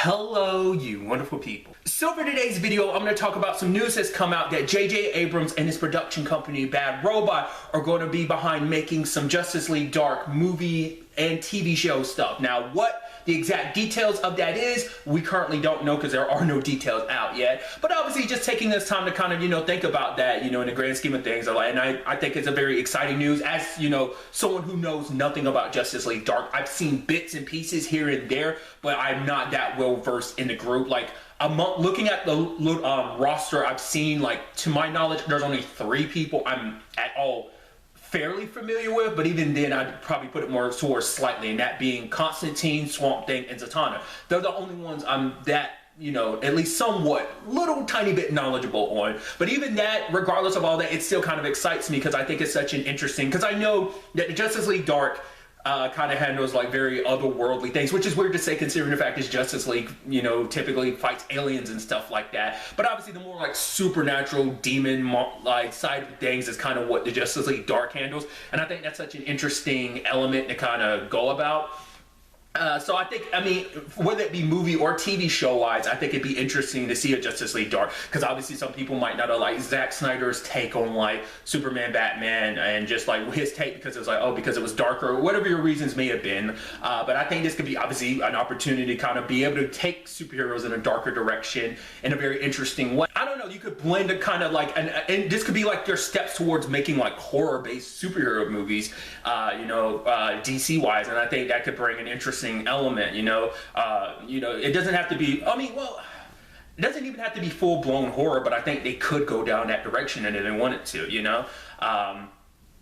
Hello, you wonderful people. So for today's video, I'm going to talk about some news that's come out that J.J. Abrams and his production company, Bad Robot, are going to be behind making some Justice League Dark movie and TV show stuff. Now, what the exact details of that is, we currently don't know because there are no details out yet. But obviously, just taking this time to kind of, think about that, in the grand scheme of things. And I think it's a very exciting news. As, someone who knows nothing about Justice League Dark, I've seen bits and pieces here and there, but I'm not that well versed in the group. Looking at the roster, I've seen, to my knowledge, there's only 3 people I'm at all fairly familiar with, but even then I'd probably put it more towards slightly, and that being Constantine, Swamp Thing, and Zatanna. They're the only ones I'm that, at least somewhat, little tiny bit knowledgeable on. But even that, regardless of all that, it still kind of excites me because I think it's such an interesting, because I know that the Justice League Dark kind of handles very otherworldly things, which is weird to say considering the fact is Justice League, typically fights aliens and stuff like that. But obviously the more supernatural demon side of things is kind of what the Justice League Dark handles. And I think that's such an interesting element to kind of go about. So I think, whether it be movie or TV show wise, I think it'd be interesting to see a Justice League Dark, because obviously some people might not have liked Zack Snyder's take on Superman, Batman, and just his take because it was because it was darker, or whatever your reasons may have been. But I think this could be obviously an opportunity to kind of be able to take superheroes in a darker direction in a very interesting way. I don't know, you could blend a kind of and this could be their steps towards making horror based superhero movies, DC wise, and I think that could bring an interesting element. It doesn't have to be, it doesn't even have to be full-blown horror, but I think they could go down that direction and if they wanted to,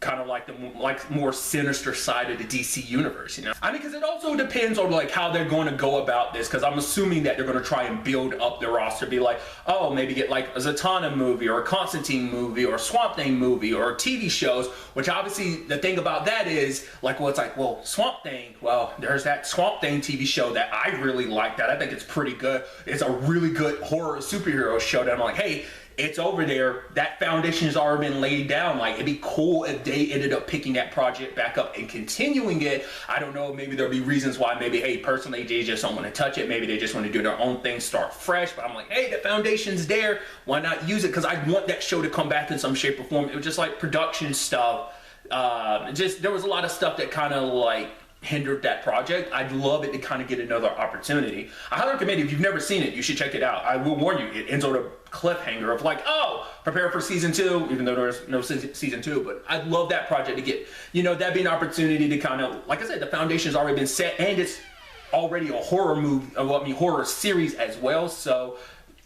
kind of the more sinister side of the DC universe, because it also depends on how they're going to go about this, because I'm assuming that they're going to try and build up the roster, be maybe get a Zatanna movie or a Constantine movie or a Swamp Thing movie or TV shows, which obviously the thing about that is Swamp Thing, there's that Swamp Thing TV show that I really like, that I think it's pretty good. It's a really good horror superhero show that I'm hey, it's over there. That foundation has already been laid down. It'd be cool if they ended up picking that project back up and continuing it. I don't know, maybe there'll be reasons why maybe, hey, personally, they just don't want to touch it. Maybe they just want to do their own thing, start fresh. But I'm hey, the foundation's there. Why not use it? Because I want that show to come back in some shape or form. It was just production stuff. There was a lot of stuff that kind of hindered that project. I'd love it to kind of get another opportunity. I highly recommend it. If you've never seen it, you should check it out. I will warn you, it ends on a cliffhanger of prepare for season 2, even though there's no season 2, but I'd love that project to get, that'd be an opportunity to kind of, like I said, the foundation's already been set, and it's already a horror movie, horror series as well, so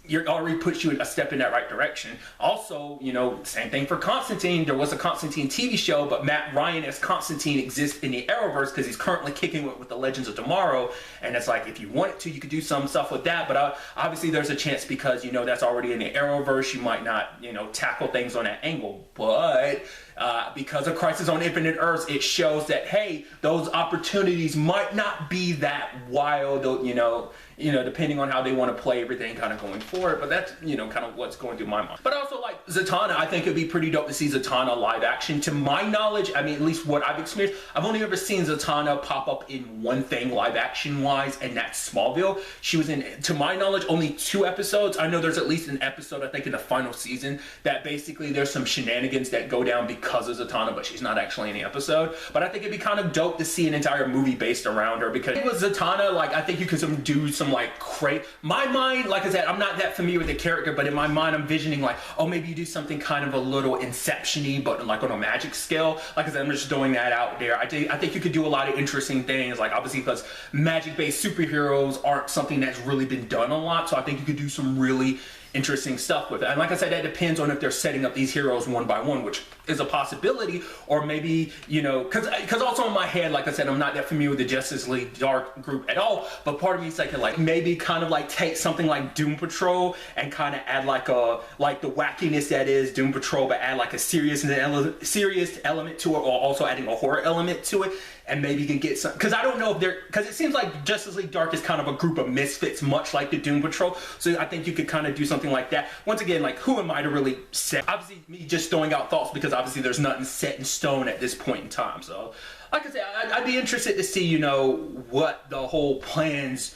you're already puts you a step in that right direction. Also, same thing for Constantine. There was a Constantine TV show, but Matt Ryan as Constantine exists in the Arrowverse because he's currently kicking with the Legends of Tomorrow. And it's if you wanted to, you could do some stuff with that. But obviously, there's a chance because that's already in the Arrowverse. You might not, tackle things on that angle. But because of Crisis on Infinite Earths, it shows that hey, those opportunities might not be that wild. Depending on how they want to play everything kind of going forward. But that's, kind of what's going through my mind. But also Zatanna, I think it'd be pretty dope to see Zatanna live action. To my knowledge, at least what I've experienced, I've only ever seen Zatanna pop up in one thing live action wise, and that's Smallville. She was in, to my knowledge, only 2 episodes. I know there's at least an episode, I think, in the final season that basically there's some shenanigans that go down because of Zatanna, but she's not actually in the episode. But I think it'd be kind of dope to see an entire movie based around her, because with Zatanna, I think you could do some my mind, like I said, I'm not that familiar with the character, but in my mind I'm visioning maybe you do something kind of a little Inception-y, but on a magic scale. Like I said, I'm just throwing that out there. I think you could do a lot of interesting things, obviously because magic-based superheroes aren't something that's really been done a lot, so I think you could do some really interesting stuff with it. And like I said, that depends on if they're setting up these heroes one by one, which is a possibility, or maybe, because also in my head, like I said, I'm not that familiar with the Justice League Dark group at all, but part of me is maybe kind of take something like Doom Patrol and kind of add the wackiness that is Doom Patrol, but add a serious element to it, or also adding a horror element to it, and maybe you can get some, because I don't know if because it seems like Justice League Dark is kind of a group of misfits, much like the Doom Patrol, so I think you could kind of do something like that. Once again, who am I to really say? Obviously, me just throwing out thoughts, because obviously there's nothing set in stone at this point in time, so like I said, I'd be interested to see, what the whole plans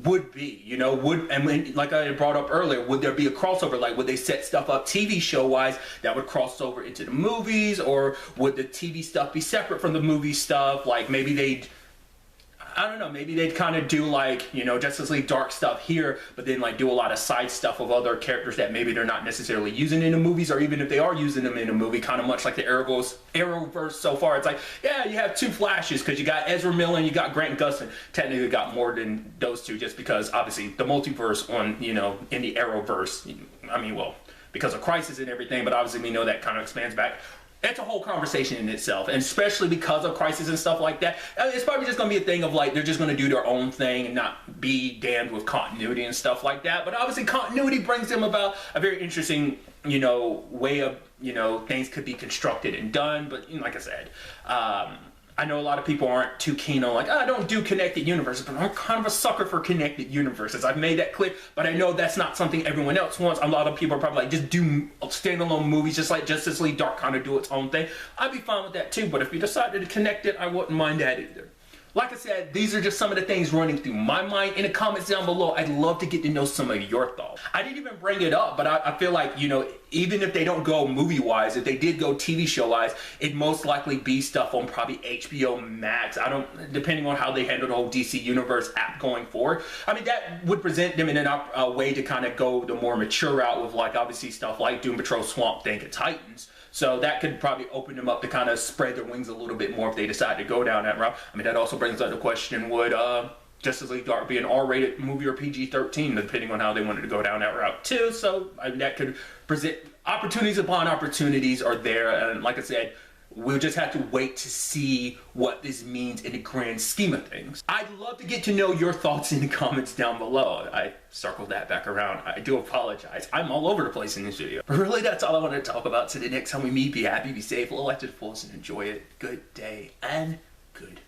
would be, you know, like I brought up earlier, would there be a crossover? Like, would they set stuff up TV show wise that would cross over into the movies, or would the TV stuff be separate from the movie stuff? Like, maybe they'd, I don't know, maybe they'd kind of do like, you know, Justice League Dark stuff here, but then like do a lot of side stuff of other characters that maybe they're not necessarily using in the movies, or even if they are using them in a movie, kind of much like the Arrowverse so far. It's like, yeah, you have two Flashes because you got Ezra Miller and you got Grant Gustin. Technically got more than those two, just because obviously the multiverse on, you know, in the Arrowverse, I mean, well, because of Crisis and everything, but obviously we know that kind of expands back. It's a whole conversation in itself, and especially because of Crisis and stuff like that. It's probably just going to be a thing of like, they're just going to do their own thing and not be damned with continuity and stuff like that. But obviously continuity brings them about a very interesting, you know, way of, you know, things could be constructed and done. But, you know, like I said, I know a lot of people aren't too keen on like, oh, I don't do connected universes, but I'm kind of a sucker for connected universes. I've made that clear, but I know that's not something everyone else wants. A lot of people are probably like, just do standalone movies, just like Justice League Dark kind of do its own thing. I'd be fine with that too, but if you decided to connect it, I wouldn't mind that either. Like I said, these are just some of the things running through my mind. In the comments down below, I'd love to get to know some of your thoughts. I didn't even bring it up, but I feel like, you know, even if they don't go movie-wise, if they did go TV show-wise, it'd most likely be stuff on probably HBO Max. Depending on how they handle the whole DC Universe app going forward. I mean, that would present them in a way to kind of go the more mature route with, like, obviously stuff like Doom Patrol, Swamp Thing, and Titans. So that could probably open them up to kind of spread their wings a little bit more if they decide to go down that route. I mean, that also brings up the question, would Justice League Dark be an R-rated movie or PG-13, depending on how they wanted to go down that route too? So I mean, that could present opportunities upon opportunities are there. And like I said, we'll just have to wait to see what this means in the grand scheme of things. I'd love to get to know your thoughts in the comments down below. I circled that back around. I do apologize. I'm all over the place in this video. But really, that's all I wanted to talk about. So the next time we meet, be happy, be safe, live life to the fullest, and enjoy it. Good day and good